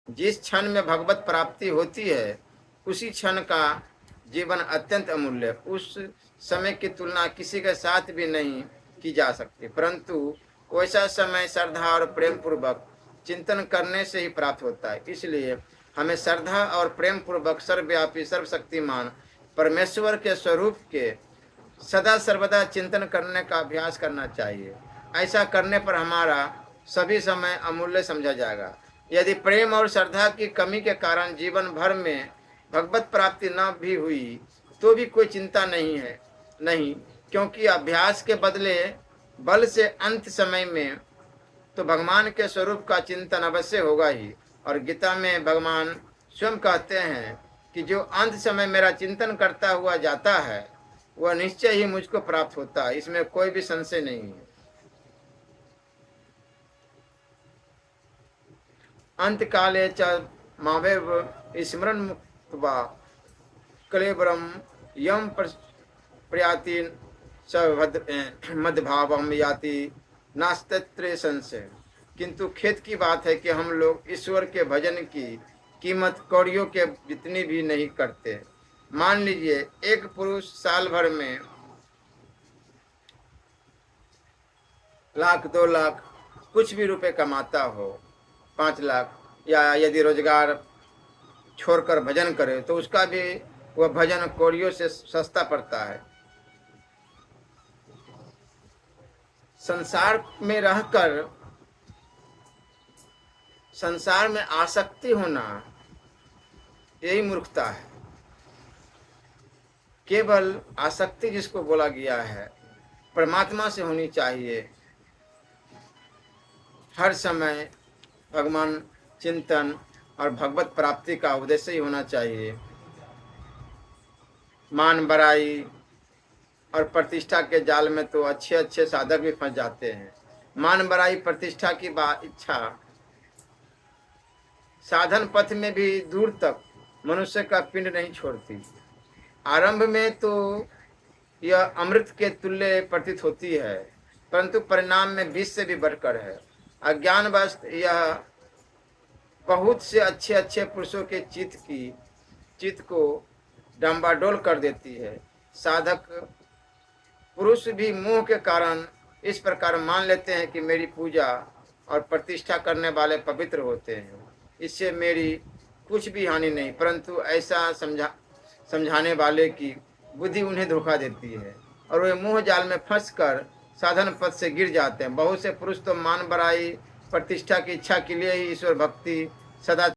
जिस क्षण में भगवत प्राप्ति होती है उसी क्षण का जीवन अत्यंत अमूल्य, उस समय की तुलना किसी के साथ भी नहीं की जा सकती, परंतु वैसा समय श्रद्धा और प्रेम पूर्वक चिंतन करने से ही प्राप्त होता है। इसलिए हमें श्रद्धा और प्रेम पूर्वक सर्वव्यापी सर्वशक्तिमान परमेश्वर के स्वरूप के सदा सर्वदा चिंतन करने का अभ्यास करना चाहिए। ऐसा करने पर हमारा सभी समय अमूल्य समझा जाएगा। यदि प्रेम और श्रद्धा की कमी के कारण जीवन भर में भगवत प्राप्ति न भी हुई तो भी कोई चिंता नहीं, क्योंकि अभ्यास के बदले बल से अंत समय में तो भगवान के स्वरूप का चिंतन अवश्य होगा ही। और गीता में भगवान स्वयं कहते हैं कि जो अंत समय मेरा चिंतन करता हुआ जाता है वह निश्चय ही मुझको प्राप्त होता है, इसमें कोई भी संशय नहीं है। अंत काले च मावेव स्मरण मुक्त्वा कलेवरम यम प्रयाति मदभावम याति नास्तित्व संशय। किंतु खेद की बात है कि हम लोग ईश्वर के भजन की कीमत कौड़ियों के जितनी भी नहीं करते। मान लीजिए एक पुरुष साल भर में 1,00,000 2,00,000 कुछ भी रुपए कमाता हो, 5 लाख, या यदि रोजगार छोड़कर भजन करे तो उसका भी वह भजन कौड़ियों से सस्ता पड़ता है। संसार में रहकर संसार में आसक्ति होना यही मूर्खता है। केवल आसक्ति जिसको बोला गया है परमात्मा से होनी चाहिए। हर समय भगवान चिंतन और भगवत प्राप्ति का उद्देश्य ही होना चाहिए। मान बड़ाई और प्रतिष्ठा के जाल में तो अच्छे अच्छे साधक भी फंस जाते हैं। मान बड़ाई प्रतिष्ठा की इच्छा साधन पथ में भी दूर तक मनुष्य का पिंड नहीं छोड़ती। आरंभ में तो यह अमृत के तुल्य प्रतीत होती है, परंतु परिणाम में विष से भी बढ़कर है। अज्ञानवश यह बहुत से अच्छे अच्छे पुरुषों के चित्त को डांबाडोल कर देती है। साधक पुरुष भी मोह के कारण इस प्रकार मान लेते हैं कि मेरी पूजा और प्रतिष्ठा करने वाले पवित्र होते हैं, इससे मेरी कुछ भी हानि नहीं, परंतु ऐसा समझाने वाले की बुद्धि उन्हें धोखा देती है और वे मोह जाल में फंसकर साधन पथ से गिर जाते हैं। बहुत से पुरुष तो मान बड़ाई प्रतिष्ठा की इच्छा के लिए ही ईश्वर भक्ति सदा